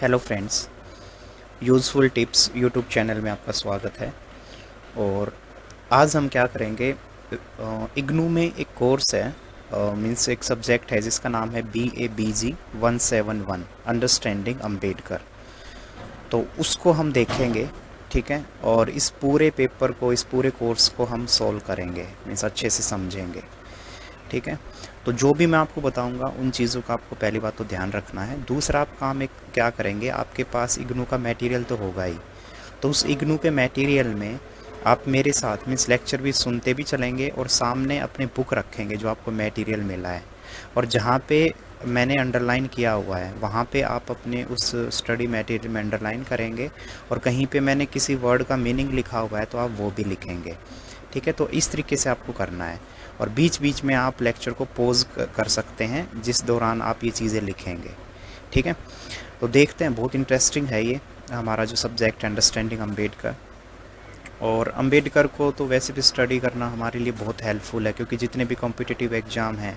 Hello friends, useful tips YouTube channel में आपका स्वागत है। और आज हम क्या करेंगे, इग्नू में एक कोर्स है, मीन्स एक सब्जेक्ट है जिसका नाम है BABG 171 अंडरस्टैंडिंग अम्बेडकर। तो उसको हम देखेंगे, ठीक है। और इस पूरे पेपर को, इस पूरे कोर्स को हम सॉल्व करेंगे, मीन्स अच्छे से समझेंगे, ठीक है। तो जो भी मैं आपको बताऊंगा उन चीज़ों का आपको पहली बात तो ध्यान रखना है। दूसरा आप काम एक क्या करेंगे, आपके पास इग्नू का मटेरियल तो होगा ही, तो उस इग्नू के मटेरियल में आप मेरे साथ मीन्स लेक्चर भी सुनते भी चलेंगे और सामने अपने बुक रखेंगे जो आपको मटेरियल मिला है। और जहाँ पे मैंने अंडरलाइन किया हुआ है वहाँ पे आप अपने उस स्टडी मटेरियल में अंडरलाइन करेंगे, और कहीं पे मैंने किसी वर्ड का मीनिंग लिखा हुआ है तो आप वो भी लिखेंगे, ठीक है। तो इस तरीके से आपको करना है। और बीच बीच में आप लेक्चर को पॉज कर सकते हैं जिस दौरान आप ये चीज़ें लिखेंगे, ठीक है। तो देखते हैं, बहुत इंटरेस्टिंग है ये हमारा जो सब्जेक्ट है अंडरस्टैंडिंग अम्बेडकर। और अम्बेडकर को तो वैसे भी स्टडी करना हमारे लिए बहुत हेल्पफुल है, क्योंकि जितने भी कॉम्पिटिटिव एग्ज़ाम हैं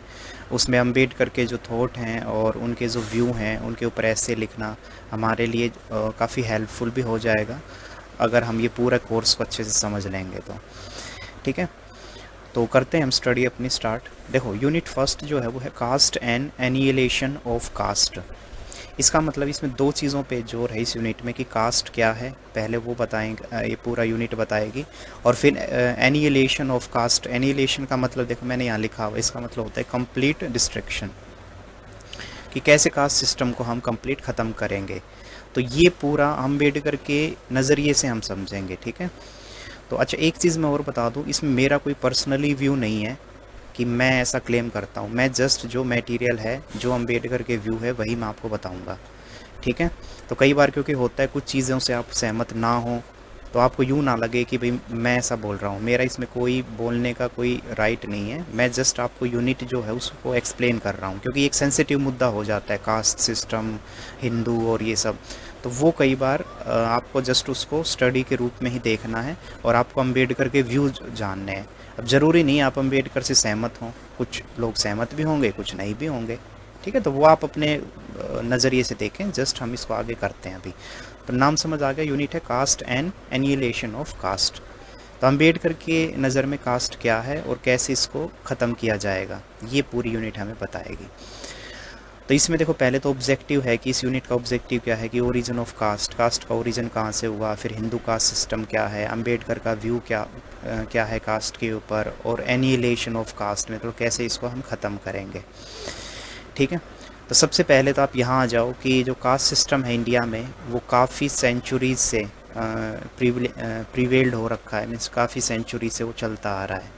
उसमें अम्बेडकर के जो थॉट हैं और उनके जो व्यू हैं उनके ऊपर ऐसे लिखना हमारे लिए काफ़ी हेल्पफुल भी हो जाएगा अगर हम ये पूरा कोर्स को अच्छे से समझ लेंगे तो, ठीक है। तो करते हैं हम स्टडी अपनी स्टार्ट। देखो, यूनिट फर्स्ट जो है वो है caste and annihilation of caste. इसका मतलब इसमें दो चीज़ों पे जोर है इस यूनिट में कि कास्ट क्या है, पहले वो बताएंगे, ये पूरा यूनिट बताएगी। और फिर एनिहिलेशन ऑफ कास्ट। एनिहिलेशन का मतलब देखो मैंने यहाँ लिखा हुआ, इसका मतलब होता है कंप्लीट डिस्ट्रक्शन, कि कैसे कास्ट सिस्टम को हम कंप्लीट ख़त्म करेंगे। तो ये पूरा अम्बेडकर के नज़रिए से हम समझेंगे, ठीक है। तो अच्छा, एक चीज़ मैं और बता दूं, इसमें मेरा कोई पर्सनली व्यू नहीं है कि मैं ऐसा क्लेम करता हूं। मैं जस्ट जो मटेरियल है, जो अम्बेडकर के व्यू है, वही मैं आपको बताऊंगा, ठीक है। तो कई बार क्योंकि होता है कुछ चीज़ों से आप सहमत ना हो तो आपको यूँ ना लगे कि भाई मैं ऐसा बोल रहा हूँ, मेरा इसमें कोई बोलने का कोई राइट नहीं है। मैं जस्ट आपको यूनिट जो है उसको एक्सप्लेन कर रहा हूँ, क्योंकि एक सेंसिटिव मुद्दा हो जाता है कास्ट सिस्टम, हिंदू और ये सब। तो वो कई बार आपको जस्ट उसको स्टडी के रूप में ही देखना है और आपको अम्बेडकर के व्यू जानने हैं। अब ज़रूरी नहीं आप अम्बेडकर से सहमत हों, कुछ लोग सहमत भी होंगे, कुछ नहीं भी होंगे, ठीक है। तो वो आप अपने नज़रिए से देखें, जस्ट हम इसको आगे करते हैं अभी। तो नाम समझ आ गया, यूनिट है caste and annihilation of caste. तो अम्बेडकर के नज़र में कास्ट क्या है और कैसे इसको ख़त्म किया जाएगा, ये पूरी यूनिट हमें बताएगी। तो इसमें देखो, पहले तो ऑब्जेक्टिव है कि इस यूनिट का ऑब्जेक्टिव क्या है कि ओरिजिन ऑफ कास्ट, कास्ट का ओरिजिन कहाँ से हुआ, फिर हिंदू कास्ट सिस्टम क्या है, अम्बेडकर का व्यू क्या है कास्ट के ऊपर, और एनिहिलेशन ऑफ कास्ट में तो कैसे इसको हम ख़त्म करेंगे, ठीक है। तो सबसे पहले तो आप यहाँ आ जाओ कि जो कास्ट सिस्टम है इंडिया में वो काफ़ी सेंचुरीज से प्रीवेल्ड हो रखा है, मीन्स काफ़ी सेंचुरी से वो चलता आ रहा है,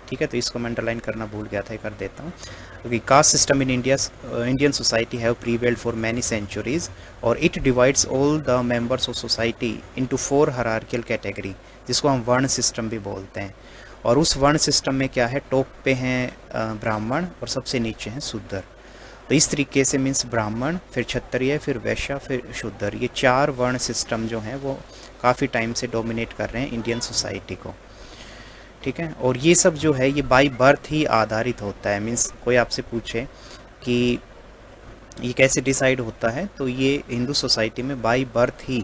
ठीक है। तो इसको मैं अंडरलाइन करना भूल गया था, कर देता हूँ। क्योंकि caste system in Indian society have prevailed for many centuries, और it divides all the members of society into 4 hierarchical category, जिसको हम वर्ण सिस्टम भी बोलते हैं। और उस वर्ण सिस्टम में क्या है, टॉप पे हैं ब्राह्मण और सबसे नीचे हैं शूद्र। तो इस तरीके से मीन्स ब्राह्मण, फिर क्षत्रिय, फिर वैश्य, फिर शूद्र, ये 4 वर्ण सिस्टम जो हैं वो काफ़ी टाइम से डोमिनेट कर रहे हैं इंडियन सोसाइटी को, ठीक है। और ये सब जो है ये बाय बर्थ ही आधारित होता है। मीन्स कोई आपसे पूछे कि ये कैसे डिसाइड होता है, तो ये हिंदू सोसाइटी में बाय बर्थ ही,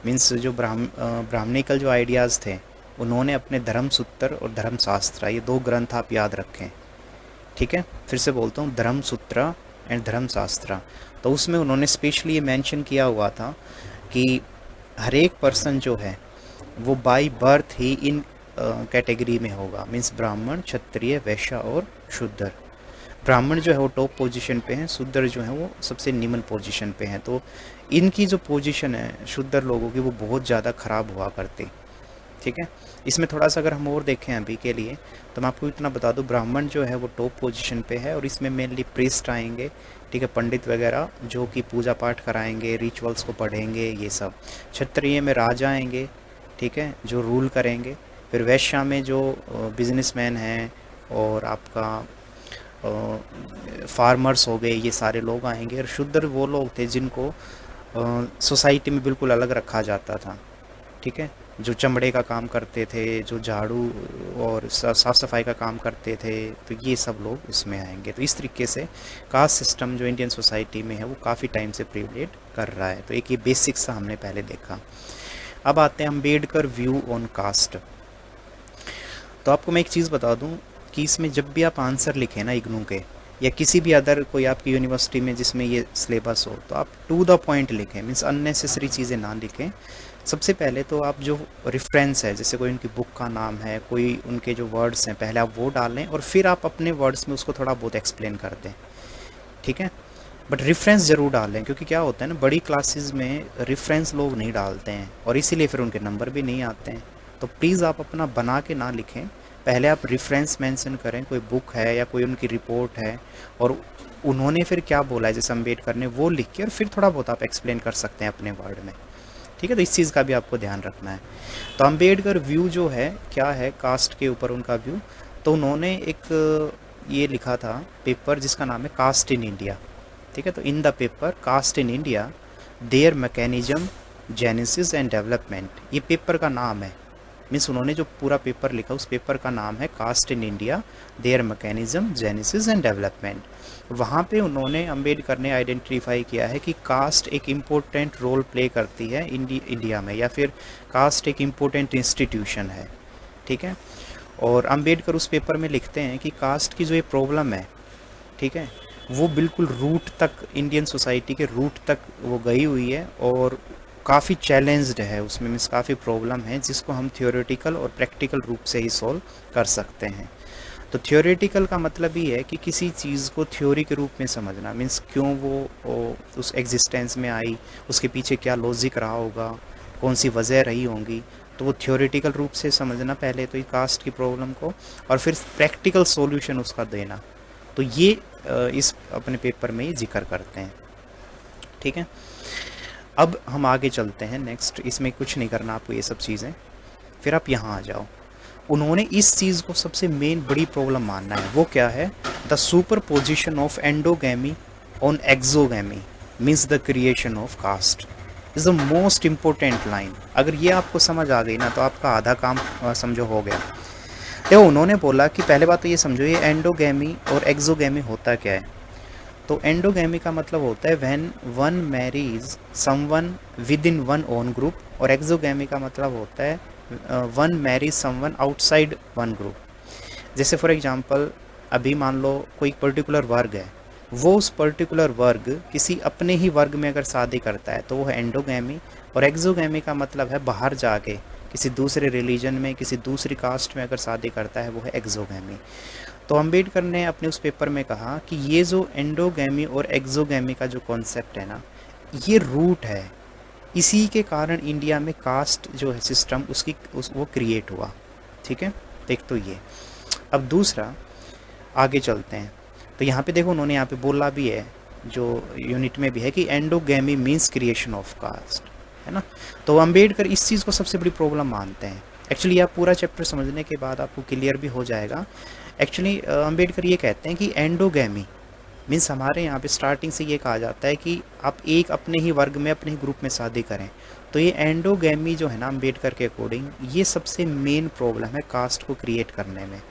मीन्स जो ब्राह्मणिकल जो आइडियाज़ थे उन्होंने अपने धर्मसूत्र और धर्मशास्त्र, ये 2 ग्रंथ आप याद रखें, ठीक है। फिर से बोलता हूँ, धर्मसूत्र एंड धर्मशास्त्र। तो उसमें उन्होंने स्पेशली ये मेंशन किया हुआ था कि हर एक पर्सन जो है वो by birth he in category में होगा, मीन्स ब्राह्मण, क्षत्रिय, वैश्य और शूद्र। ब्राह्मण जो है वो टॉप पोजीशन पे हैं, शूद्र जो है वो सबसे निम्न पोजीशन पे हैं। तो इनकी जो पोजीशन है शूद्र लोगों की वो बहुत ज़्यादा ख़राब हुआ करती, ठीक है। इसमें थोड़ा सा अगर हम और देखें अभी के लिए, तो मैं आपको इतना बता दूं, ब्राह्मण जो है वो टॉप पोजीशन पे है और इसमें मेनली प्रीस्ट आएंगे, ठीक है, पंडित वगैरह जो कि पूजा पाठ कराएंगे, रिचुअल्स को पढ़ेंगे, ये सब। क्षत्रिय में राजा आएंगे, ठीक है, जो रूल करेंगे। फिर वैश्य में जो बिजनेसमैन हैं और आपका फार्मर्स हो गए, ये सारे लोग आएंगे। और शूद्र वो लोग थे जिनको सोसाइटी में बिल्कुल अलग रखा जाता था, ठीक है, जो चमड़े का काम करते थे, जो झाड़ू और साफ़ सफाई का काम करते थे, तो ये सब लोग उसमें आएंगे। तो इस तरीके से कास्ट सिस्टम जो इंडियन सोसाइटी में है वो काफ़ी टाइम से प्रिवलेट कर रहा है। तो एक ये बेसिक्स सा हमने पहले देखा। अब आते हैं अम्बेडकर व्यू ऑन कास्ट। तो आपको मैं एक चीज़ बता दूं कि इसमें जब भी आप आंसर लिखें ना इग्नू के या किसी भी अदर कोई आपकी यूनिवर्सिटी में जिसमें ये सिलेबस हो, तो आप टू द पॉइंट लिखें, मीन्स अननेसेसरी चीज़ें ना लिखें। सबसे पहले तो आप जो रेफरेंस है, जैसे कोई उनकी बुक का नाम है, कोई उनके जो वर्ड्स हैं, पहले आप वो डालें और फिर आप अपने वर्ड्स में उसको थोड़ा बहुत एक्सप्लेन कर दें, ठीक है। बट रेफरेंस ज़रूर डालें, क्योंकि क्या होता है ना, बड़ी क्लासेस में रेफरेंस लोग नहीं डालते हैं और इसीलिए फिर उनके नंबर भी नहीं आते हैं। तो प्लीज़ आप अपना बना के ना लिखें, पहले आप रेफरेंस मेंशन करें, कोई बुक है या कोई उनकी रिपोर्ट है और उन्होंने फिर क्या बोला है, जैसे अम्बेडकर ने, वो लिख के और फिर थोड़ा बहुत आप एक्सप्लेन कर सकते हैं अपने वर्ड में, ठीक है। तो इस चीज़ का भी आपको ध्यान रखना है। तो अम्बेडकर व्यू जो है क्या है कास्ट के ऊपर उनका व्यू, तो उन्होंने एक ये लिखा था पेपर जिसका नाम है कास्ट इन इंडिया, ठीक है। तो in the paper caste in India their mechanism genesis and development, ये पेपर का नाम है। मीन्स उन्होंने जो पूरा पेपर लिखा उस पेपर का नाम है caste in India their mechanism genesis and development. वहाँ पे उन्होंने अम्बेडकर ने आइडेंटिफाई किया है कि कास्ट एक इम्पोर्टेंट रोल प्ले करती है इंडिया में, या फिर कास्ट एक इम्पोर्टेंट इंस्टीट्यूशन है, ठीक है। और अम्बेडकर उस पेपर में लिखते हैं कि कास्ट की जो ये प्रॉब्लम है, ठीक है, वो बिल्कुल रूट तक, इंडियन सोसाइटी के रूट तक वो गई हुई है और काफ़ी चैलेंज्ड है उसमें, मीन्स काफ़ी प्रॉब्लम है जिसको हम थियोरेटिकल और प्रैक्टिकल रूप से ही सॉल्व कर सकते हैं। तो थियोरेटिकल का मतलब ही है कि किसी चीज़ को थ्योरी के रूप में समझना, मीन्स क्यों वो उस एग्जिस्टेंस में आई, उसके पीछे क्या लॉजिक रहा होगा, कौन सी वजह रही होंगी, तो वो थियोरेटिकल रूप से समझना पहले तो कास्ट की प्रॉब्लम को, और फिर प्रैक्टिकल सॉल्यूशन उसका देना। तो ये इस अपने पेपर में ही जिक्र करते हैं, ठीक है। अब हम आगे चलते हैं नेक्स्ट, इसमें कुछ नहीं करना आपको ये सब चीज़ें, फिर आप यहाँ आ जाओ। उन्होंने इस चीज़ को सबसे मेन बड़ी प्रॉब्लम मानना है, वो क्या है, the superposition of endogamy on exogamy means the creation of caste is the most important line. अगर ये आपको समझ आ गई ना तो आपका आधा काम समझो हो गया। देखो उन्होंने बोला कि पहले बात तो ये समझो, ये एंडोगैमी और एक्सोगैमी होता क्या है। तो एंडोगैमी का मतलब होता है when one marries someone within one own group, और एक्सोगैमी का मतलब होता है one marries someone outside one group. जैसे फॉर एग्जांपल अभी मान लो कोई पर्टिकुलर वर्ग है, वो उस पर्टिकुलर वर्ग किसी अपने ही वर्ग में अगर शादी करता है तो वो है एंडोगैमी, और एक्सोगैमी का मतलब है बाहर जाके किसी दूसरे रिलीजन में, किसी दूसरी कास्ट में अगर शादी करता है वो है एक्सोगैमी। तो अम्बेडकर ने अपने उस पेपर में कहा कि ये जो एंडोगैमी और एक्सोगैमी का जो कॉन्सेप्ट है ना, ये रूट है, इसी के कारण इंडिया में कास्ट जो है सिस्टम वो क्रिएट हुआ, ठीक है। एक तो ये। अब दूसरा आगे चलते हैं, तो यहाँ पे देखो उन्होंने यहाँ पे बोला भी है, जो यूनिट में भी है, कि endogamy means creation of caste, है ना। तो अम्बेडकर इस चीज़ को सबसे बड़ी प्रॉब्लम मानते हैं। एक्चुअली आप पूरा चैप्टर समझने के बाद आपको क्लियर भी हो जाएगा। एक्चुअली अम्बेडकर ये कहते हैं कि एंडोगैमी मीन्स हमारे यहाँ पे स्टार्टिंग से ये कहा जाता है कि आप एक अपने ही वर्ग में, अपने ही ग्रुप में शादी करें। तो ये एंडोगैमी जो है ना अम्बेडकर के अकॉर्डिंग, ये सबसे मेन प्रॉब्लम है कास्ट को क्रिएट करने में।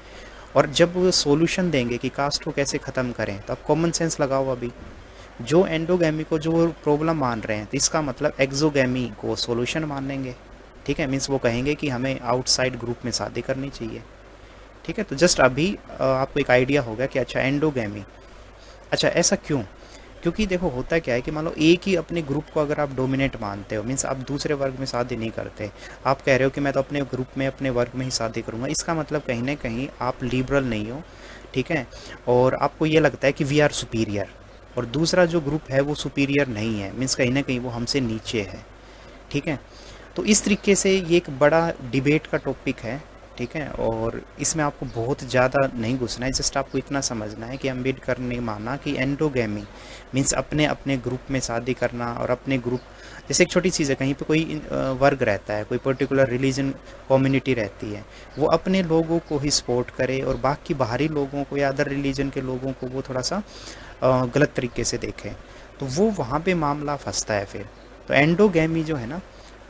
और जब वो सोल्यूशन देंगे कि कास्ट को कैसे ख़त्म करें, तो आप कॉमन सेंस लगाओ। अभी जो एंडोगैमी को जो प्रॉब्लम मान रहे हैं, तो इसका मतलब एक्सोगैमी को सोल्यूशन मानेंगे, ठीक है। मीन्स वो कहेंगे कि हमें आउटसाइड ग्रुप में शादी करनी चाहिए, ठीक है। तो जस्ट अभी आपको एक आइडिया होगा कि अच्छा एंडोगैमी, अच्छा ऐसा क्यों, क्योंकि देखो होता क्या है कि मान लो एक ही अपने ग्रुप को अगर आप डोमिनेट मानते हो, मीन्स आप दूसरे वर्ग में शादी नहीं करते, आप कह रहे हो कि मैं तो अपने ग्रुप में, अपने वर्ग में ही शादी करूँगा, इसका मतलब कहीं ना कहीं आप लिबरल नहीं हो, ठीक है। और आपको ये लगता है कि वी आर सुपीरियर, और दूसरा जो ग्रुप है वो सुपीरियर नहीं है, मीन्स कहीं ना कहीं वो हमसे नीचे है, ठीक है। तो इस तरीके से ये एक बड़ा डिबेट का टॉपिक है, ठीक है। और इसमें आपको बहुत ज़्यादा नहीं घुसना है, जस्ट आपको इतना समझना है कि अम्बेडकर ने माना कि एंडोगैमी मीन्स अपने अपने ग्रुप में शादी करना, और अपने ग्रुप, जैसे एक छोटी चीज़ है, कहीं पे कोई वर्ग रहता है, कोई पर्टिकुलर रिलीजन कम्युनिटी रहती है, वो अपने लोगों को ही सपोर्ट करे और बाकी बाहरी लोगों को या अदर रिलीजन के लोगों को वो थोड़ा सा गलत तरीके से देखे, तो वो वहाँ पे मामला फंसता है फिर। तो एंडोगैमी जो है ना,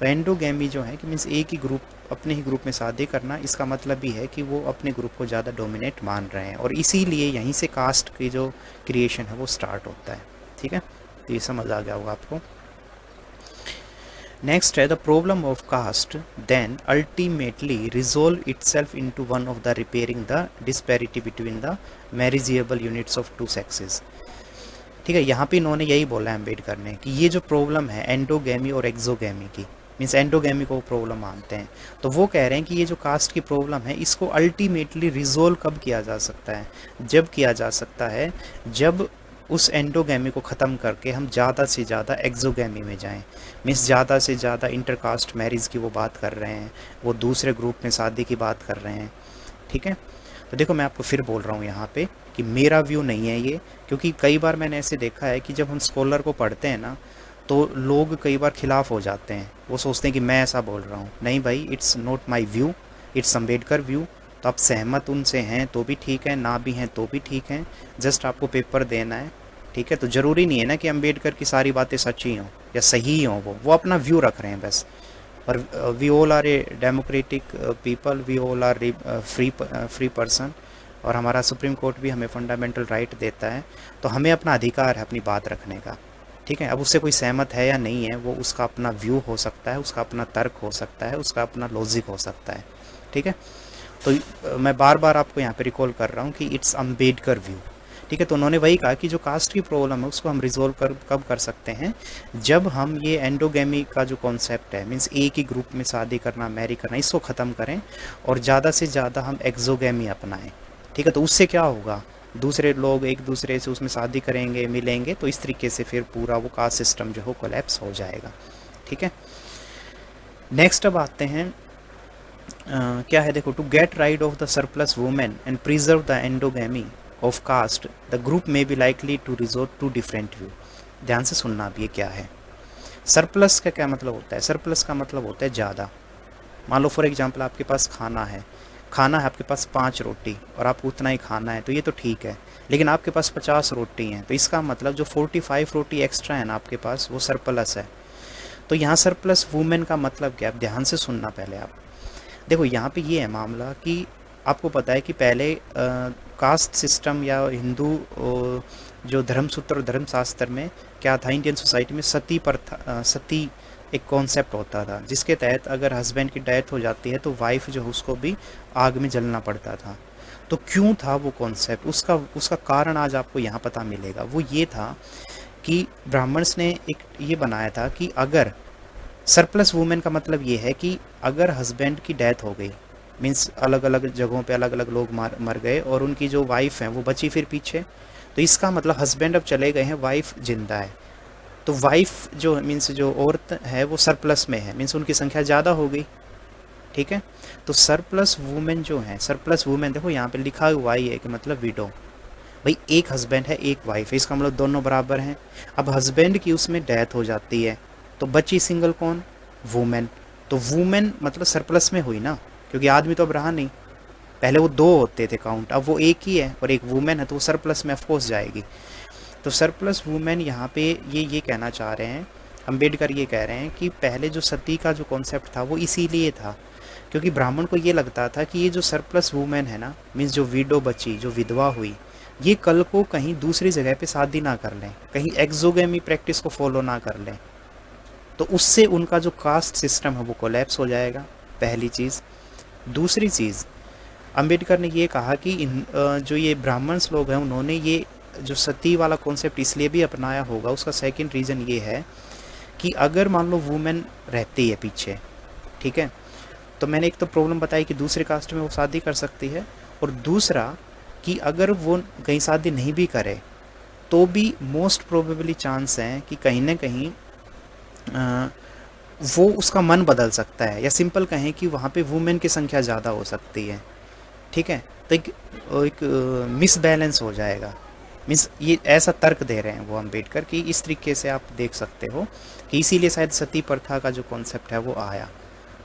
तो एंडोगैमी जो है कि मीन्स एक ही ग्रुप, अपने ही ग्रुप में शादी करना, इसका मतलब भी है कि वो अपने ग्रुप को ज़्यादा डोमिनेट मान रहे हैं, और इसीलिए यहीं से कास्ट की जो क्रिएशन है वो स्टार्ट होता है। ठीक है, तो ये समझ आ गया होगा आपको। नेक्स्ट है the problem of caste then ultimately resolve itself into one of the repairing the disparity between the marriageable units of two sexes. ठीक है, यहाँ पे इन्होंने यही बोला है अम्बेडकर ने कि ये जो प्रॉब्लम है एंडोगैमी और एक्सोगैमी की, मीन्स एंडोगैमी को प्रॉब्लम मानते हैं, तो वो कह रहे हैं कि ये जो कास्ट की प्रॉब्लम है इसको अल्टीमेटली रिजोल्व कब किया जा सकता है, जब किया जा सकता है जब उस एंडोगैमी को ख़त्म करके हम ज़्यादा से ज़्यादा एक्सोगैमी में जाएं। मीन्स ज़्यादा से ज़्यादा इंटरकास्ट मैरिज की वो बात कर रहे हैं, वो दूसरे ग्रुप में शादी की बात कर रहे हैं। ठीक है, तो देखो मैं आपको फिर बोल रहा हूँ यहाँ पे कि मेरा व्यू नहीं है ये, क्योंकि कई बार मैंने ऐसे देखा है कि जब हम स्कॉलर को पढ़ते हैं ना तो लोग कई बार खिलाफ हो जाते हैं, वो सोचते हैं कि मैं ऐसा बोल रहा हूँ। नहीं भाई, it's not my view, it's Ambedkar view. तो आप सहमत उनसे हैं तो भी ठीक है, ना भी हैं तो भी ठीक है, जस्ट आपको पेपर देना है। ठीक है, तो ज़रूरी नहीं है ना कि अम्बेडकर की सारी बातें सच ही हों या सही हों, वो अपना व्यू रख रहे हैं बस। और we all are a democratic people, we all are free person, और हमारा सुप्रीम कोर्ट भी हमें फंडामेंटल राइट देता है, तो हमें अपना अधिकार है अपनी बात रखने का। ठीक है, अब उससे कोई सहमत है या नहीं है, वो उसका अपना व्यू हो सकता है, उसका अपना तर्क हो सकता है, उसका अपना लॉजिक हो सकता है। ठीक है, तो मैं बार बार आपको यहाँ पे रिकॉल कर रहा हूँ कि इट्स अम्बेडकर व्यू। ठीक है, तो उन्होंने वही कहा कि जो कास्ट की प्रॉब्लम है उसको हम रिजोल्व कब कर सकते हैं, जब हम ये एंडोगैमी का जो कॉन्सेप्ट है, मीन्स एक ही ग्रुप में शादी करना, मैरी करना, इसको ख़त्म करें और ज़्यादा से ज़्यादा हम एक्सोगैमी अपनाएं। ठीक है, तो उससे क्या होगा, दूसरे लोग एक दूसरे से उसमें शादी करेंगे, मिलेंगे, तो इस तरीके से फिर पूरा वो कास्ट सिस्टम जो हो कोलैप्स हो जाएगा। ठीक है, नेक्स्ट अब आते हैं क्या है, देखो, to get rid of the surplus women and preserve the endogamy of caste the group में be likely to resort to different view. ध्यान से सुनना अब ये क्या है। सरप्लस का क्या मतलब होता है, सरप्लस का मतलब होता है ज़्यादा। मान लो फॉर एग्जांपल आपके पास खाना है आपके पास 5 रोटी और आपको उतना ही खाना है, तो ये तो ठीक है, लेकिन आपके पास 50 रोटी हैं, तो इसका मतलब जो 45 रोटी एक्स्ट्रा है ना आपके पास, वो सरप्लस है। तो यहाँ सरप्लस वुमेन का मतलब क्या है, ध्यान से सुनना पहले आप। देखो यहाँ पे ये है मामला कि आपको पता है कि पहले कास्ट सिस्टम या हिंदू जो धर्मसूत्र और धर्मशास्त्र में क्या था, इंडियन सोसाइटी में सती प्रथा, सती एक कॉन्सेप्ट होता था, जिसके तहत अगर हस्बैंड की डेथ हो जाती है तो वाइफ जो है उसको भी आग में जलना पड़ता था। तो क्यों था वो कॉन्सेप्ट, उसका कारण आज आपको यहाँ पता मिलेगा। वो ये था कि ब्राह्मण्स ने एक ये बनाया था कि अगर सरप्लस वुमेन का मतलब ये है कि अगर हस्बैंड की डेथ हो गई, मीन्स अलग अलग जगहों पे अलग अलग लोग मर गए और उनकी जो वाइफ हैं वो बची फिर पीछे, तो इसका मतलब हस्बैंड अब चले गए हैं, वाइफ जिंदा है, तो वाइफ जो मीन्स जो औरत है वो सरप्लस में है, मीन्स उनकी संख्या ज़्यादा हो गई। ठीक है, तो सरप्लस वुमेन जो है, सरप्लस वुमेन देखो यहाँ पे लिखा हुआ ही है कि मतलब विडो, भाई एक हस्बैंड है एक वाइफ है, इसका मतलब दोनों बराबर हैं। अब हस्बैंड की उसमें डेथ हो जाती है तो बची सिंगल कौन, वुमेन। तो वुमेन मतलब सरप्लस में हुई ना, क्योंकि आदमी तो अब रहा नहीं, पहले वो 2 होते थे काउंट, अब वो एक ही है और एक वुमेन है, तो वो सरप्लस में ऑफकोर्स जाएगी। तो सरप्लस वुमेन यहाँ पे ये कहना चाह रहे हैं, अम्बेडकर ये कह रहे हैं कि पहले जो सती का जो कॉन्सेप्ट था वो इसीलिए था क्योंकि ब्राह्मण को ये लगता था कि ये जो सरप्लस वुमेन है ना, मीन्स जो विडो बची, जो विधवा हुई, ये कल को कहीं दूसरी जगह पे शादी ना कर लें, कहीं एक्सोगेमी प्रैक्टिस को फॉलो ना कर लें, तो उससे उनका जो कास्ट सिस्टम है वो कोलैप्स हो जाएगा, पहली चीज़। दूसरी चीज़, अंबेडकर ने ये कहा कि जो ये ब्राह्मण्स लोग हैं उन्होंने ये जो सती वाला कॉन्सेप्ट इसलिए भी अपनाया होगा, उसका सेकंड रीज़न ये है कि अगर मान लो वुमेन रहती है पीछे, ठीक है, तो मैंने एक तो प्रॉब्लम बताई कि दूसरे कास्ट में वो शादी कर सकती है, और दूसरा कि अगर वो कहीं शादी नहीं भी करे तो भी मोस्ट प्रोबेबली चांस है कि कहीं ना कहीं वो उसका मन बदल सकता है, या सिंपल कहें कि वहाँ पे वुमेन की संख्या ज़्यादा हो सकती है। ठीक है, तो एक मिसबैलेंस हो जाएगा। मीन्स ये ऐसा तर्क दे रहे हैं वो अम्बेडकर कि इस तरीके से आप देख सकते हो कि इसीलिए शायद सती प्रथा का जो कॉन्सेप्ट है वो आया।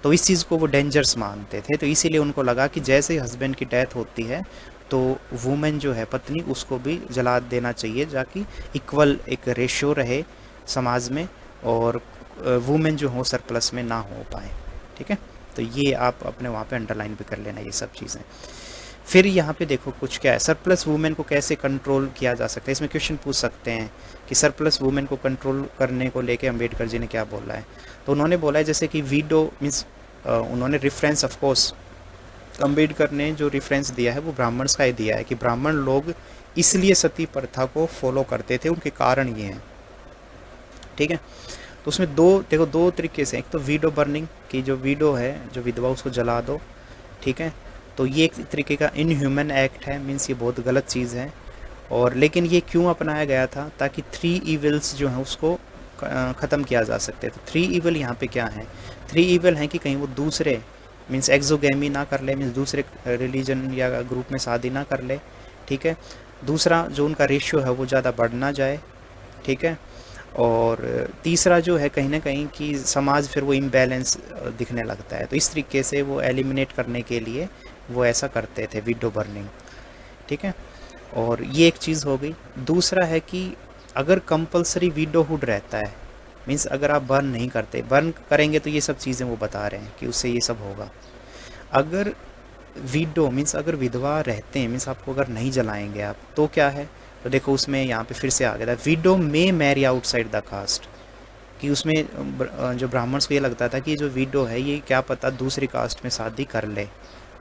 तो इस चीज़ को वो डेंजरस मानते थे, तो इसीलिए उनको लगा कि जैसे ही हस्बैंड की डेथ होती है तो वुमेन जो है पत्नी, उसको भी जला देना चाहिए, जाकि इक्वल एक रेशियो रहे समाज में और वुमेन जो हो सरप्लस में ना हो पाए। ठीक है, तो ये आप अपने वहाँ पे अंडरलाइन भी कर लेना ये सब चीज़ें। फिर यहाँ पे देखो कुछ क्या है, सरप्लस वुमेन को कैसे कंट्रोल किया जा सकता है। इसमें क्वेश्चन पूछ सकते हैं कि सरप्लस वुमेन को कंट्रोल करने को लेके अम्बेडकर जी ने क्या बोला है। तो उन्होंने बोला है जैसे कि वीडो मीन्स उन्होंने रेफरेंस, ऑफ कोर्स अम्बेडकर ने जो रेफरेंस दिया है वो ब्राह्मण्स का ही दिया है कि ब्राह्मण लोग इसलिए सती प्रथा को फॉलो करते थे, उनके कारण ये हैं। ठीक है, तो उसमें दो तरीके से, एक तो वीडो बर्निंग की, जो वीडो है जो विधवा उसको जला दो। ठीक है, तो ये एक तरीके का इनह्यूमन एक्ट है, मीन्स ये बहुत गलत चीज़ है। और लेकिन ये क्यों अपनाया गया था, ताकि 3 ईविल्स जो हैं उसको ख़त्म किया जा सकते। तो 3 ईविल यहाँ पे क्या है, 3 ईविल हैं कि कहीं वो दूसरे मीन्स एक्सोगेमी ना कर ले, मीन्स दूसरे रिलीजन या ग्रुप में शादी ना कर ले। ठीक है, दूसरा जो उनका रेशियो है वो ज़्यादा बढ़ ना जाए। ठीक है, और तीसरा जो है कहीं ना कहीं कि समाज फिर वो इम्बैलेंस दिखने लगता है। तो इस तरीके से वो एलिमिनेट करने के लिए वो ऐसा करते थे, विडो बर्निंग। ठीक है, और ये एक चीज़ हो गई। दूसरा है कि अगर कंपलसरी विडोहुड रहता है, मीन्स अगर आप बर्न नहीं करते, बर्न करेंगे तो ये सब चीज़ें वो बता रहे हैं कि उससे ये सब होगा। अगर विडो मीन्स अगर विधवा रहते हैं, मीन्स आपको अगर नहीं जलाएंगे आप, तो क्या है, तो देखो उसमें यहाँ पे फिर से आ गया था विडो में मैरी आउटसाइड द कास्ट, कि उसमें जो ब्राह्मण्स को ये लगता था कि जो विडो है ये क्या पता दूसरी कास्ट में शादी कर ले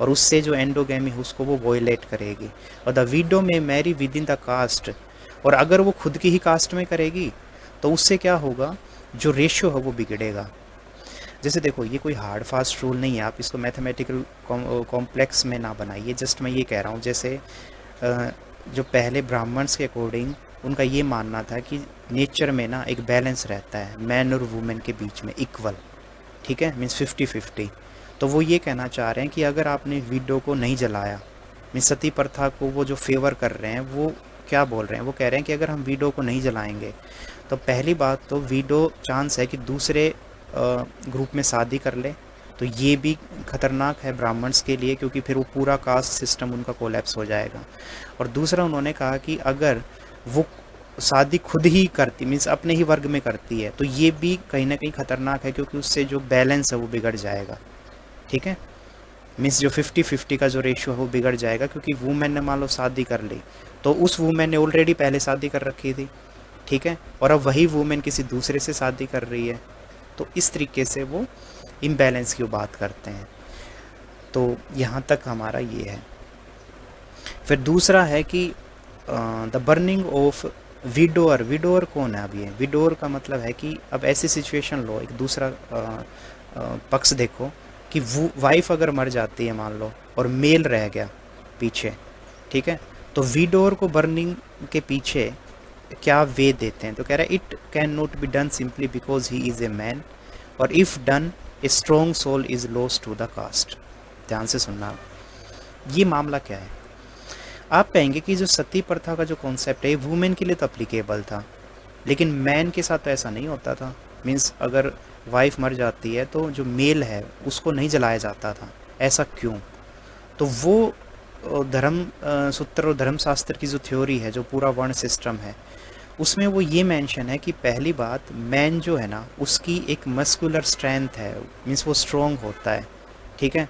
और उससे जो एंडोगेमी है उसको वो वॉयलेट करेगी। और द विडो में marry within the caste, और अगर वो खुद की ही कास्ट में करेगी तो उससे क्या होगा, जो रेशियो है वो बिगड़ेगा। जैसे देखो ये कोई हार्ड फास्ट रूल नहीं है, आप इसको मैथमेटिकल कॉम्प्लेक्स में ना बनाइए। जस्ट मैं ये कह रहा हूँ, जैसे जो पहले ब्राह्मण्स के अकॉर्डिंग उनका ये मानना था कि नेचर में ना एक बैलेंस रहता है मैन और वुमेन के बीच में इक्वल। ठीक है, मीन्स 50-50। तो वो ये कहना चाह रहे हैं कि अगर आपने विडो को नहीं जलाया, मीन्स सती प्रथा को वो जो फेवर कर रहे हैं, वो क्या बोल रहे हैं, वो कह रहे हैं कि अगर हम विडो को नहीं जलाएंगे तो पहली बात तो विडो चांस है कि दूसरे ग्रुप में शादी कर ले, तो ये भी खतरनाक है ब्राह्मण्स के लिए, क्योंकि फिर वो पूरा कास्ट सिस्टम उनका कोलैप्स हो जाएगा। और दूसरा उन्होंने कहा कि अगर वो शादी खुद ही करती, मीन्स अपने ही वर्ग में करती है, तो ये भी कहीं ना कहीं खतरनाक है, क्योंकि उससे जो बैलेंस है वो बिगड़ जाएगा। ठीक है, मीन्स जो 50-50 का जो रेशियो है वो बिगड़ जाएगा, क्योंकि वुमेन ने मान लो शादी कर ली तो उस वुमेन ने ऑलरेडी पहले शादी कर रखी थी। ठीक है, और अब वही वुमेन किसी दूसरे से शादी कर रही है, तो इस तरीके से वो इम्बैलेंस की बात करते हैं। तो यहाँ तक हमारा ये है। फिर दूसरा है कि the burning of widower. Widower कौन है, अब ये विडोअर का मतलब है कि अब ऐसी सिचुएशन लो, एक दूसरा पक्ष देखो कि वो वाइफ अगर मर जाती है मान लो और मेल रह गया पीछे। ठीक है, तो विडोअर को बर्निंग के पीछे क्या वे देते हैं, तो कह रहा है it can not be done simply because he is a man, और if done a strong soul is lost to the caste. ध्यान से सुनना, ये मामला क्या है। आप कहेंगे कि जो सती प्रथा का जो कॉन्सेप्ट है वुमेन के लिए तो अप्लीकेबल था, लेकिन मैन के साथ तो ऐसा नहीं होता था। मीन्स अगर वाइफ मर जाती है तो जो मेल है उसको नहीं जलाया जाता था, ऐसा क्यों। तो वो धर्म सूत्र और धर्मशास्त्र की जो थ्योरी है, जो पूरा वर्ण सिस्टम है, उसमें वो ये मेंशन है कि पहली बात मैन जो है ना उसकी एक मस्कुलर स्ट्रेंथ है, मीन्स वो स्ट्रॉन्ग होता है। ठीक है,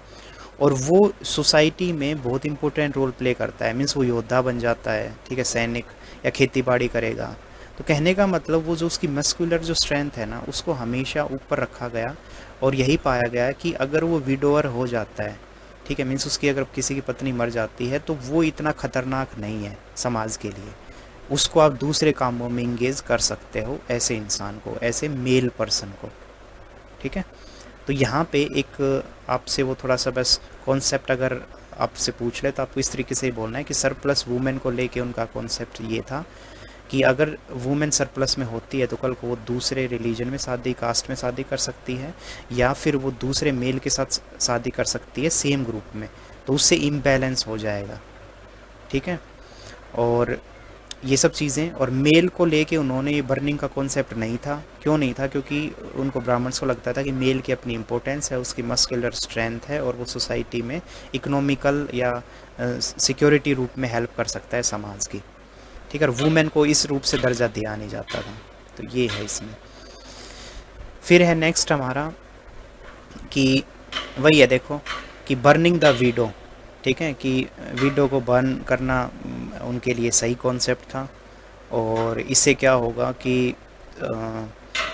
और वो सोसाइटी में बहुत इंपॉर्टेंट रोल प्ले करता है, मीन्स वो योद्धा बन जाता है। ठीक है, सैनिक या खेती बाड़ी करेगा। तो कहने का मतलब वो जो उसकी मस्कुलर जो स्ट्रेंथ है ना उसको हमेशा ऊपर रखा गया, और यही पाया गया कि अगर वो विडोअर हो जाता है, ठीक है, मीन्स उसकी अगर किसी की पत्नी मर जाती है तो वो इतना खतरनाक नहीं है समाज के लिए, उसको आप दूसरे कामों में इंगेज कर सकते हो, ऐसे इंसान को, ऐसे मेल पर्सन को। ठीक है, तो यहाँ पे एक आपसे वो थोड़ा सा बस कॉन्सेप्ट अगर आपसे पूछ ले तो आपको इस तरीके से ही बोलना है कि सरप्लस वुमेन को लेके उनका कॉन्सेप्ट ये था कि अगर वुमेन सरप्लस में होती है तो कल को वो दूसरे रिलीजन में शादी, कास्ट में शादी कर सकती है, या फिर वो दूसरे मेल के साथ शादी कर सकती है सेम ग्रुप में, तो उससे इम्बैलेंस हो जाएगा। ठीक है, और ये सब चीज़ें, और मेल को लेके उन्होंने ये बर्निंग का कॉन्सेप्ट नहीं था। क्यों नहीं था, क्योंकि उनको ब्राह्मण्स को लगता था कि मेल की अपनी इंपॉर्टेंस है, उसकी मस्कुलर स्ट्रेंथ है, और वो सोसाइटी में इकोनॉमिकल या सिक्योरिटी रूप में हेल्प कर सकता है समाज की। ठीक है, वुमेन को इस रूप से दर्जा दिया नहीं जाता था। तो ये है इसमें। फिर है नेक्स्ट हमारा कि वही है, देखो कि बर्निंग द वीडो, ठीक है, कि वीडो को बर्न करना उनके लिए सही कॉन्सेप्ट था, और इससे क्या होगा कि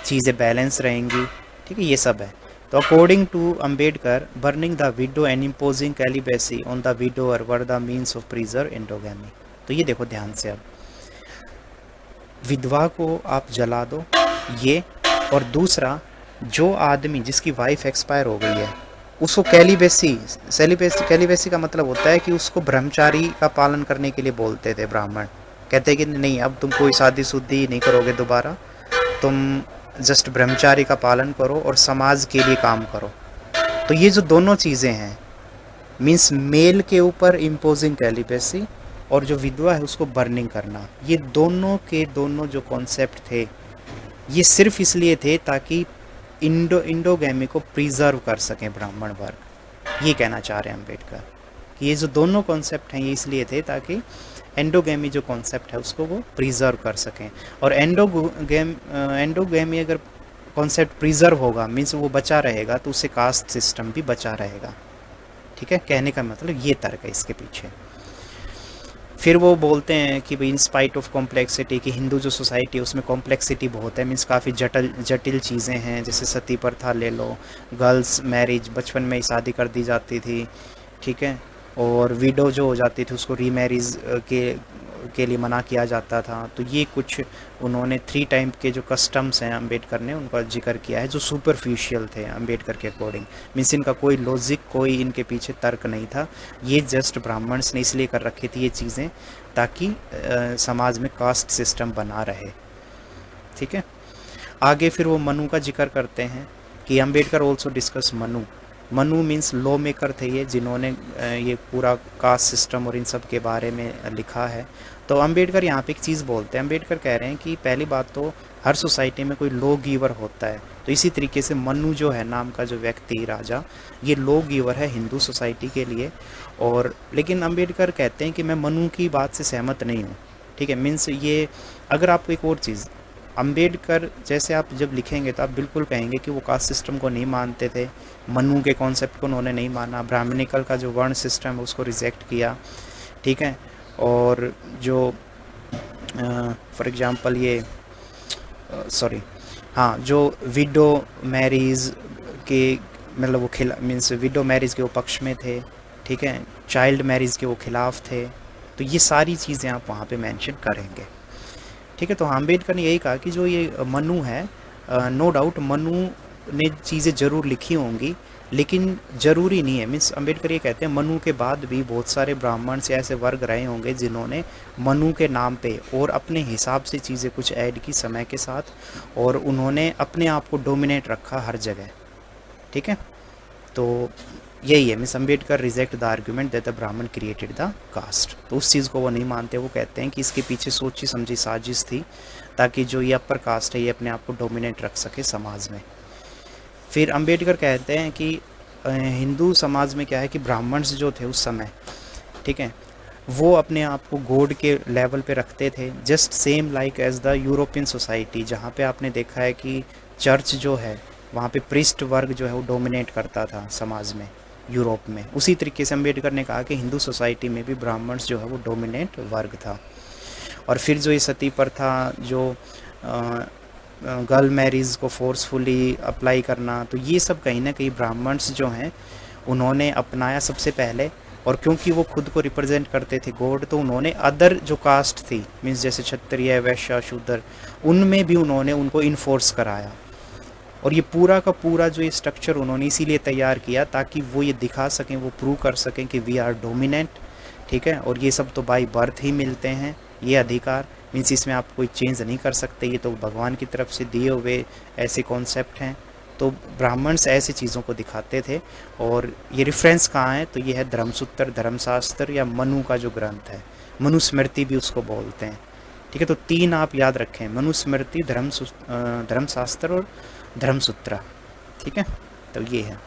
चीज़ें बैलेंस रहेंगी, ठीक है, ये सब है। तो according to Ambedkar, burning the widow and imposing celibacy on the widower were the means of preserve endogamy. तो ये देखो ध्यान से, अब विधवा को आप जला दो ये, और दूसरा जो आदमी जिसकी वाइफ एक्सपायर हो गई है उसको कैलिबेसी का मतलब होता है कि उसको ब्रह्मचारी का पालन करने के लिए बोलते थे ब्राह्मण। कहते कि नहीं, अब तुम कोई शादी शुद्धि नहीं करोगे दोबारा, तुम जस्ट ब्रह्मचारी का पालन करो और समाज के लिए काम करो। तो ये जो दोनों चीज़ें हैं, मीन्स मेल के ऊपर इम्पोजिंग कैलिबेसी और जो विधवा है उसको बर्निंग करना, ये दोनों के दोनों जो कॉन्सेप्ट थे ये सिर्फ इसलिए थे ताकि इंडोगैमी को प्रिजर्व कर सकें ब्राह्मण वर्ग। ये कहना चाह रहे हैं अम्बेडकर कि ये जो दोनों कॉन्सेप्ट हैं ये इसलिए थे ताकि एंडोगैमी जो कॉन्सेप्ट है उसको वो प्रिजर्व कर सकें। और एंडोगैमी अगर कॉन्सेप्ट प्रिजर्व होगा, मीन्स वो बचा रहेगा, तो उससे कास्ट सिस्टम भी बचा रहेगा, ठीक है। कहने का मतलब ये तर्क है इसके पीछे। फिर वो बोलते हैं कि भाई इन स्पाइट ऑफ कॉम्प्लेक्सिटी, कि हिंदू जो सोसाइटी है उसमें कॉम्प्लेक्सिटी बहुत है, मीन्स काफ़ी जटिल चीज़ें हैं, जैसे सती प्रथा ले लो, गर्ल्स मैरिज, बचपन में ही शादी कर दी जाती थी, ठीक है, और विडो जो हो जाती थी उसको रीमैरिज के लिए मना किया जाता था। तो ये कुछ उन्होंने 3 टाइप के जो कस्टम्स हैं अम्बेडकर ने उनका जिक्र किया है, जो सुपरफिशियल थे अम्बेडकर के अकॉर्डिंग, मीन्स इनका कोई लॉजिक, कोई इनके पीछे तर्क नहीं था, ये जस्ट ब्राह्मण्स ने इसलिए कर रखी थी ये चीज़ें ताकि समाज में कास्ट सिस्टम बना रहे, ठीक है। आगे फिर वो मनु का जिक्र करते हैं कि Ambedkar also discuss Manu means law maker थे ये, जिन्होंने ये पूरा कास्ट सिस्टम और इन सब के बारे में लिखा है। तो अम्बेडकर यहाँ पे एक चीज़ बोलते हैं, अम्बेडकर कह रहे हैं कि पहली बात तो हर सोसाइटी में कोई लॉ गिवर होता है, तो इसी तरीके से मनु जो है नाम का जो व्यक्ति राजा, ये लॉ गिवर है हिंदू सोसाइटी के लिए। और लेकिन अम्बेडकर कहते हैं कि मैं मनु की बात से सहमत नहीं हूँ, ठीक है, मीन्स ये, अगर आपको एक और चीज़, अम्बेडकर जैसे आप जब लिखेंगे तो आप बिल्कुल कहेंगे कि वो कास्ट सिस्टम को नहीं मानते थे, मनु के कॉन्सेप्ट को उन्होंने नहीं माना, ब्राह्मणिकल का जो वर्ण सिस्टम है उसको रिजेक्ट किया, ठीक है। और जो फॉर एग्जांपल ये हाँ, जो विडो मैरिज के मतलब वो मीन्स विडो मैरिज के वो पक्ष में थे, ठीक है, चाइल्ड मैरिज के वो खिलाफ थे। तो ये सारी चीज़ें आप वहाँ पे मेंशन करेंगे, ठीक है। तो अम्बेडकर ने यही कहा कि जो ये मनु है, नो डाउट मनु ने चीज़ें ज़रूर लिखी होंगी, लेकिन ज़रूरी नहीं है, मीन्स अम्बेडकर ये कहते हैं मनु के बाद भी बहुत सारे ब्राह्मण से ऐसे वर्ग रहे होंगे जिन्होंने मनु के नाम पे और अपने हिसाब से चीज़ें कुछ ऐड की समय के साथ, और उन्होंने अपने आप को डोमिनेट रखा हर जगह, ठीक है। तो यही है, miss Ambedkar reject the argument that the ब्राह्मण क्रिएटेड द कास्ट। तो उस चीज़ को वो नहीं मानते, वो कहते हैं कि इसके पीछे सोची समझी साजिश थी ताकि जो ये अपर कास्ट है ये अपने आप को डोमिनेट रख सके समाज में। फिर अम्बेडकर कहते हैं कि हिंदू समाज में क्या है कि ब्राह्मण्स जो थे उस समय, ठीक है, वो अपने आप को गॉड के लेवल पे रखते थे, just same like as the European society, जहाँ पे आपने देखा है कि चर्च जो है वहाँ पे प्रिस्ट वर्ग जो है वो डोमिनेट करता था समाज में यूरोप में। उसी तरीके से अम्बेडकर ने कहा कि हिंदू सोसाइटी में भी ब्राह्मण्स जो है वो डोमिनेट वर्ग था। और फिर जो ये सती प्रथा, जो गर्ल मैरिज को फोर्सफुली अप्लाई करना, तो ये सब कहीं ना कहीं ब्राह्मण्स जो हैं उन्होंने अपनाया सबसे पहले। और क्योंकि वो खुद को रिप्रेजेंट करते थे गॉड, तो उन्होंने अदर जो कास्ट थी, मीन्स जैसे क्षत्रिय, वैश्य, शूद्र, उनमें भी उन्होंने उनको इन्फोर्स कराया। और ये पूरा का पूरा जो ये स्ट्रक्चर उन्होंने इसीलिए तैयार किया ताकि वो ये दिखा सकें, वो प्रूव कर सकें कि वी आर डोमिनेंट, ठीक है। और ये सब तो बाय बर्थ ही मिलते हैं ये अधिकार, मीन्स इसमें आप कोई चेंज नहीं कर सकते, ये तो भगवान की तरफ से दिए हुए ऐसे कॉन्सेप्ट हैं। तो ब्राह्मण्स ऐसी चीज़ों को दिखाते थे। और ये रेफरेंस कहाँ है, तो ये है धर्मसूत्र, धर्मशास्त्र या मनु का जो ग्रंथ है, मनुस्मृति भी उसको बोलते हैं, ठीक है। तो 3 आप याद रखें, मनुस्मृति, धर्मशास्त्र और धर्मसूत्र, ठीक है। तो ये है।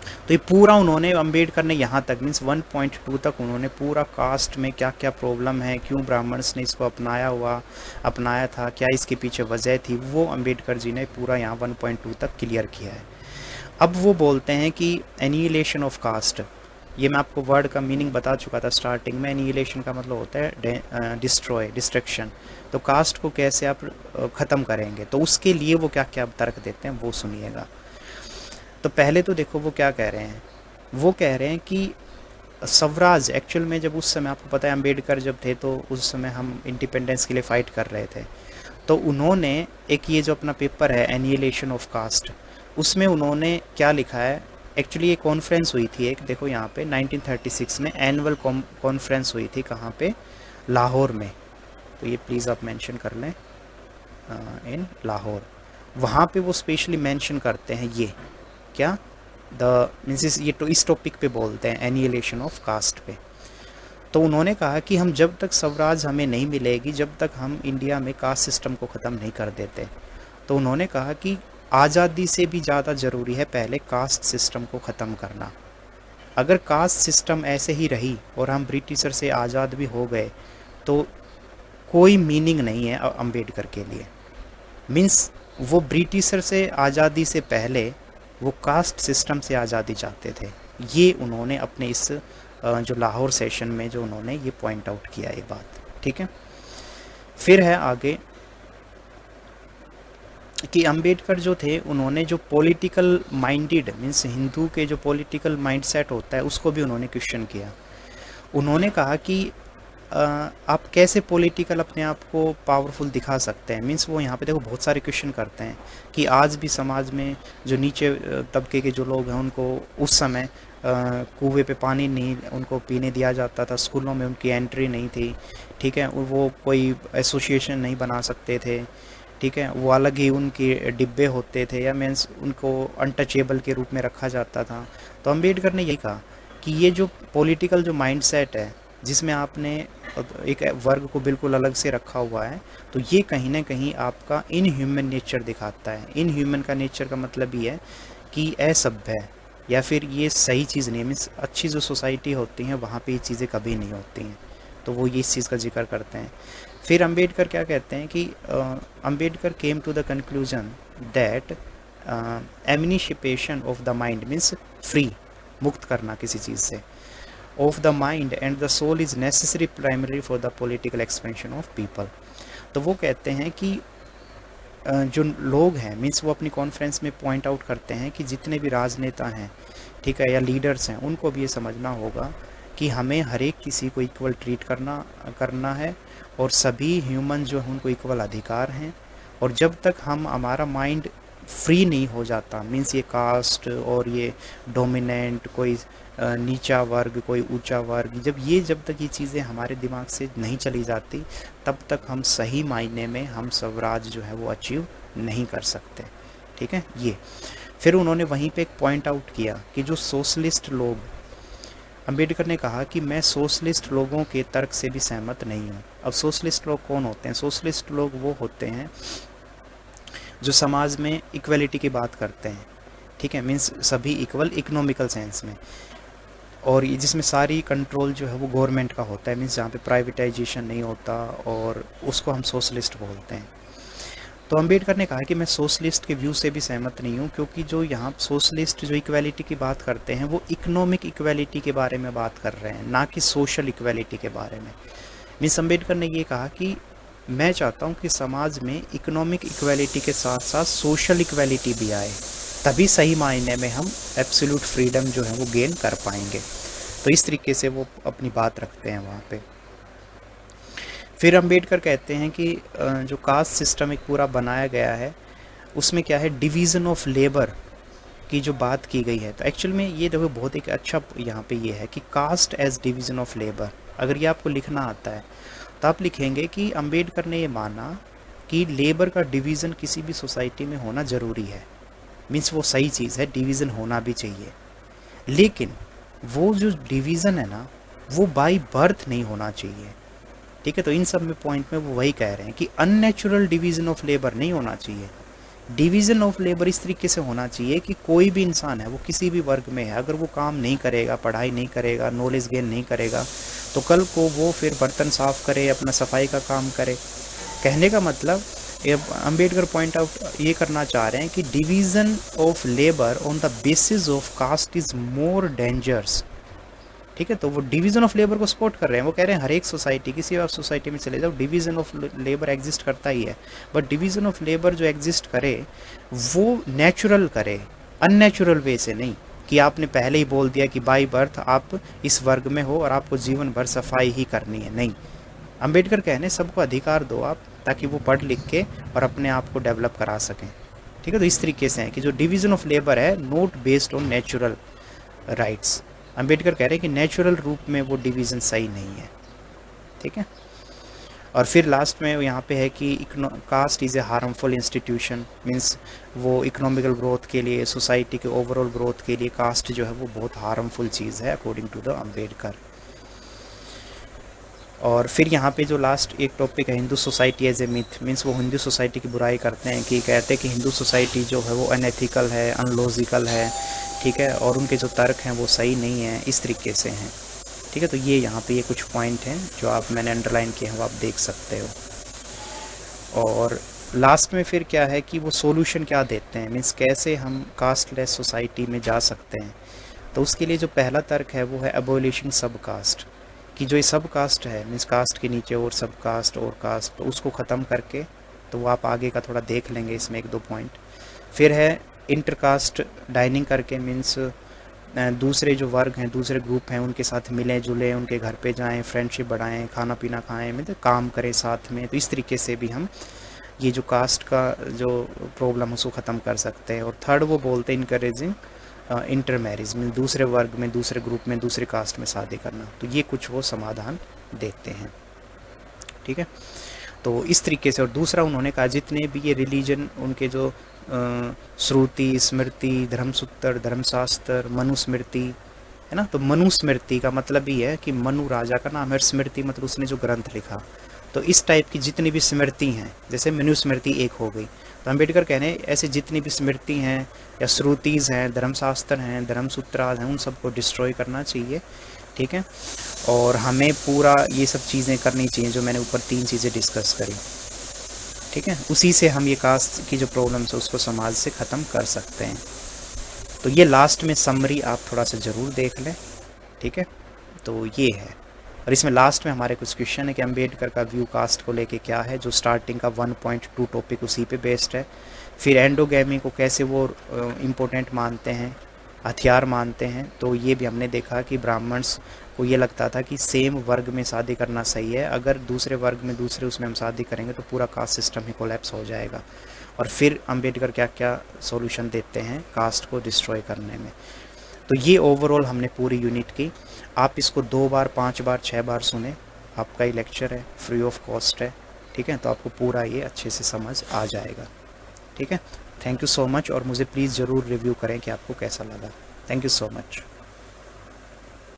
तो ये पूरा उन्होंने अम्बेडकर ने यहाँ तक मीन्स 1.2 तक उन्होंने पूरा कास्ट में क्या क्या प्रॉब्लम है, क्यों ब्राह्मण्स ने इसको अपनाया था, क्या इसके पीछे वजह थी, वो अम्बेडकर जी ने पूरा यहाँ 1.2 तक क्लियर किया है। अब वो बोलते हैं कि एनिहिलेशन ऑफ कास्ट, ये मैं आपको वर्ड का मीनिंग बता चुका था स्टार्टिंग में। एनिहिलेशन का मतलब होता है डिस्ट्रक्शन। तो कास्ट को कैसे आप ख़त्म करेंगे, तो उसके लिए वो क्या क्या तर्क देते हैं वो सुनिएगा। तो पहले तो देखो वो क्या कह रहे हैं, वो कह रहे हैं कि स्वराज एक्चुअल में, जब उस समय आपको पता है अम्बेडकर जब थे तो उस समय हम इंडिपेंडेंस के लिए फ़ाइट कर रहे थे, तो उन्होंने एक ये जो अपना पेपर है एनिहिलेशन ऑफ कास्ट, उसमें उन्होंने क्या लिखा है। एक्चुअली ये कॉन्फ्रेंस हुई थी एक, देखो यहाँ पे 1936 में एनुअल कॉन्फ्रेंस हुई थी, कहाँ पे, लाहौर में। तो ये प्लीज़ आप मेंशन कर लें, इन लाहौर। वहाँ पे वो स्पेशली मेंशन करते हैं ये क्या, द मीन्स ये तो इस टॉपिक पे बोलते हैं एनिहिलेशन ऑफ कास्ट पे। तो उन्होंने कहा कि हम जब तक स्वराज हमें नहीं मिलेगी, जब तक हम इंडिया में कास्ट सिस्टम को ख़त्म नहीं कर देते, तो उन्होंने कहा कि आज़ादी से भी ज़्यादा ज़रूरी है पहले कास्ट सिस्टम को ख़त्म करना। अगर कास्ट सिस्टम ऐसे ही रही और हम ब्रिटिशर से आज़ाद भी हो गए तो कोई मीनिंग नहीं है अम्बेडकर के लिए। मीन्स वो ब्रिटिशर से आज़ादी से पहले वो कास्ट सिस्टम से आज़ादी चाहते थे। ये उन्होंने अपने इस जो लाहौर सेशन में जो उन्होंने ये पॉइंट आउट किया ये बात, ठीक है। फिर है आगे कि अंबेडकर जो थे उन्होंने जो पॉलिटिकल माइंडेड मीन्स हिंदू के जो पॉलिटिकल माइंडसेट होता है उसको भी उन्होंने क्वेश्चन किया। उन्होंने कहा कि आप कैसे पॉलिटिकल अपने आप को पावरफुल दिखा सकते हैं। मीन्स वो यहाँ पे देखो बहुत सारे क्वेश्चन करते हैं कि आज भी समाज में जो नीचे तबके के जो लोग हैं उनको उस समय कुएं पे पानी नहीं उनको पीने दिया जाता था, स्कूलों में उनकी एंट्री नहीं थी, ठीक है, वो कोई एसोसिएशन नहीं बना सकते थे, ठीक है, वो अलग ही उनके डिब्बे होते थे या मीन्स उनको अनटचेबल के रूप में रखा जाता था। तो अम्बेडकर ने यही कहा कि ये जो पॉलिटिकल जो माइंडसेट है जिसमें आपने एक वर्ग को बिल्कुल अलग से रखा हुआ है, तो ये कहीं ना कहीं आपका इन ह्यूमन नेचर दिखाता है। इन ह्यूमन का नेचर का मतलब ये है कि असभ्य है या फिर ये सही चीज़ नहीं है। मीन्स अच्छी जो सोसाइटी होती हैं वहाँ पे ये चीज़ें कभी नहीं होती हैं, तो वो ये इस चीज़ का जिक्र करते हैं। फिर अम्बेडकर क्या कहते हैं कि Ambedkar came to the conclusion that emancipation of the mind means free, मुक्त करना किसी चीज़ से, of the mind and the soul is necessary primary for the political expansion of people. तो वो कहते हैं कि जो लोग हैं मीन्स वो अपनी कॉन्फ्रेंस में पॉइंट आउट करते हैं कि जितने भी राजनेता हैं, ठीक है, या लीडर्स हैं, उनको भी ये समझना होगा कि हमें हर एक किसी को इक्वल ट्रीट करना है और सभी ह्यूमन जो हैं उनको इक्वल अधिकार हैं। और जब तक हम हमारा माइंड फ्री नहीं हो जाता मीन्स ये कास्ट और ये डोमिनेंट कोई नीचा वर्ग कोई ऊंचा वर्ग, जब तक ये चीज़ें हमारे दिमाग से नहीं चली जाती तब तक हम सही मायने में हम स्वराज जो है वो अचीव नहीं कर सकते, ठीक है। ये फिर उन्होंने वहीं पे एक पॉइंट आउट किया कि जो सोशलिस्ट लोग, अम्बेडकर ने कहा कि मैं सोशलिस्ट लोगों के तर्क से भी सहमत नहीं हूँ। अब सोशलिस्ट लोग कौन होते हैं? सोशलिस्ट लोग वो होते हैं जो समाज में इक्वलिटी की बात करते हैं, ठीक है, मीन्स सभी इक्वल इकोनॉमिकल सेंस में, और ये जिसमें सारी कंट्रोल जो है वो गवर्नमेंट का होता है, मीन्स जहाँ पे प्राइवेटाइजेशन नहीं होता, और उसको हम सोशलिस्ट बोलते हैं। तो अम्बेडकर ने कहा कि मैं सोशलिस्ट के व्यू से भी सहमत नहीं हूँ, क्योंकि जो यहाँ सोशलिस्ट जो इक्वालिटी की बात करते हैं वो इकोनॉमिक इक्वालिटी के बारे में बात कर रहे हैं, ना कि सोशल इक्वालिटी के बारे में। मीन्स अम्बेडकर ने ये कहा कि मैं चाहता हूँ कि समाज में इकोनॉमिक इक्वालिटी के साथ साथ सोशल इक्वालिटी भी आए, तभी सही मायने में हम एब्सोल्यूट फ्रीडम जो है वो गेन कर पाएंगे। तो इस तरीके से वो अपनी बात रखते हैं वहाँ पे। फिर अम्बेडकर कहते हैं कि जो कास्ट सिस्टम एक पूरा बनाया गया है उसमें क्या है, डिवीज़न ऑफ लेबर की जो बात की गई है। तो एक्चुअल में ये देखो बहुत एक अच्छा यहाँ पे ये है कि caste as division of labour. अगर ये आपको लिखना आता है तो आप लिखेंगे कि अम्बेडकर ने ये माना कि लेबर का डिवीज़न किसी भी सोसाइटी में होना ज़रूरी है। मीन्स वो सही चीज़ है, डिवीज़न होना भी चाहिए, लेकिन वो जो डिवीज़न है ना वो बाय बर्थ नहीं होना चाहिए, ठीक है। तो इन सब में पॉइंट में वो वही कह रहे हैं कि अननेचुरल डिवीज़न ऑफ लेबर नहीं होना चाहिए। डिवीज़न ऑफ लेबर इस तरीके से होना चाहिए कि कोई भी इंसान है, वो किसी भी वर्ग में है, अगर वो काम नहीं करेगा, पढ़ाई नहीं करेगा, नॉलेज गेन नहीं करेगा, तो कल को वो फिर बर्तन साफ़ करे, अपना सफाई का काम करे। कहने का मतलब अंबेडकर पॉइंट आउट ये करना चाह रहे हैं कि division of labour on the basis of caste is more dangerous. ठीक है, तो वो डिवीज़न ऑफ लेबर को सपोर्ट कर रहे हैं। वो कह रहे हैं हर एक सोसाइटी, किसी भी आप सोसाइटी में चले जाओ, डिवीज़न ऑफ लेबर एग्जिस्ट करता ही है, बट डिवीज़न ऑफ लेबर जो एग्जिस्ट करे वो नेचुरल करे, अननेचुरल वे से नहीं कि आपने पहले ही बोल दिया कि बाय बर्थ आप इस वर्ग में हो और आपको जीवन भर सफाई ही करनी है। नहीं, अंबेडकर कहने सबको अधिकार दो आप, ताकि वो पढ़ लिख के और अपने आप को डेवलप करा सकें। ठीक है, तो इस तरीके से है कि जो डिवीज़न ऑफ लेबर है not based on natural rights. Ambedkar कह रहे हैं कि नेचुरल रूप में वो डिवीज़न सही नहीं है। ठीक है, और फिर लास्ट में यहाँ पे है कि caste is a harmful institution, means वो इकोनॉमिकल ग्रोथ के लिए, सोसाइटी के ओवरऑल ग्रोथ के लिए कास्ट जो है वो बहुत हार्मफुल चीज़ है अकॉर्डिंग टू द अंबेडकर। और फिर यहाँ पे जो लास्ट एक टॉपिक है Hindu society as a myth, means वो हिंदू सोसाइटी की बुराई करते हैं कि कहते हैं कि हिंदू सोसाइटी जो है वो अनएथिकल है, अनलॉजिकल है। ठीक है, और उनके जो तर्क हैं वो सही नहीं है, इस तरीके से हैं। ठीक है, तो ये यहाँ पे ये कुछ पॉइंट हैं जो मैंने अंडरलाइन किए हैं, वो आप देख सकते हो। और लास्ट में फिर क्या है कि वो सॉल्यूशन क्या देते हैं, मीन्स कैसे हम कास्टलेस सोसाइटी में जा सकते हैं। तो उसके लिए जो पहला तर्क है वो है अबॉलिशिंग सब कास्ट, कि जो ये सब कास्ट है, मीन्स कास्ट के नीचे और सब कास्ट और कास्ट, तो उसको ख़त्म करके, तो वो आप आगे का थोड़ा देख लेंगे इसमें एक दो पॉइंट। फिर है इंटरकास्ट डाइनिंग करके, मीन्स दूसरे जो वर्ग हैं, दूसरे ग्रुप हैं, उनके साथ मिलें जुलें, उनके घर पे जाएं, फ्रेंडशिप बढ़ाएं, खाना पीना खाएं, मतलब काम करें साथ में। तो इस तरीके से भी हम ये जो कास्ट का जो प्रॉब्लम है उसको ख़त्म कर सकते हैं। और थर्ड वो बोलते हैं इनकरेजिंग इंटर मैरिज, में दूसरे वर्ग में, दूसरे ग्रुप में, दूसरे कास्ट में शादी करना। तो ये कुछ वो समाधान देते हैं। ठीक है, तो इस तरीके से। और दूसरा उन्होंने कहा जितने भी ये रिलीजन, उनके जो श्रुति, स्मृति, धर्मसूत्र, धर्मशास्त्र, मनुस्मृति है ना, तो मनुस्मृति का मतलब ही है कि मनु राजा का नाम है, स्मृति मतलब उसने जो ग्रंथ लिखा। तो इस टाइप की जितनी भी स्मृति हैं, जैसे मनुस्मृति एक हो गई, तो अंबेडकर कहने ऐसे जितनी भी स्मृति हैं या श्रुतिज़ हैं, धर्मशास्त्र हैं, धर्मसूत्राज हैं, उन सबको डिस्ट्रॉय करना चाहिए। ठीक है, और हमें पूरा ये सब चीज़ें करनी चाहिए जो मैंने ऊपर 3 चीज़ें डिस्कस करी। ठीक है, उसी से हम ये कास्ट की जो प्रॉब्लम्स है उसको समाज से ख़त्म कर सकते हैं। तो ये लास्ट में समरी आप थोड़ा सा ज़रूर देख लें। ठीक है, तो ये है। और इसमें लास्ट में हमारे कुछ क्वेश्चन है कि अंबेडकर का व्यू कास्ट को लेके क्या है, जो स्टार्टिंग का 1.2 टॉपिक उसी पे बेस्ड है। फिर एंडोगैमी को कैसे वो इम्पोर्टेंट मानते हैं, हथियार मानते हैं। तो ये भी हमने देखा कि ब्राह्मण्स को ये लगता था कि सेम वर्ग में शादी करना सही है, अगर दूसरे वर्ग में दूसरे उसमें हम शादी करेंगे तो पूरा कास्ट सिस्टम ही कोलैप्स हो जाएगा। और फिर अंबेडकर क्या क्या सॉल्यूशन देते हैं कास्ट को डिस्ट्रॉय करने में। तो ये ओवरऑल हमने पूरी यूनिट की। आप इसको 2 बार, 5 बार, 6 बार सुने, आपका ही लेक्चर है, फ्री ऑफ कॉस्ट है। ठीक है, तो आपको पूरा ये अच्छे से समझ आ जाएगा। ठीक है, थैंक यू सो मच। और मुझे प्लीज़ ज़रूर रिव्यू करें कि आपको कैसा लगा। Thank you so much.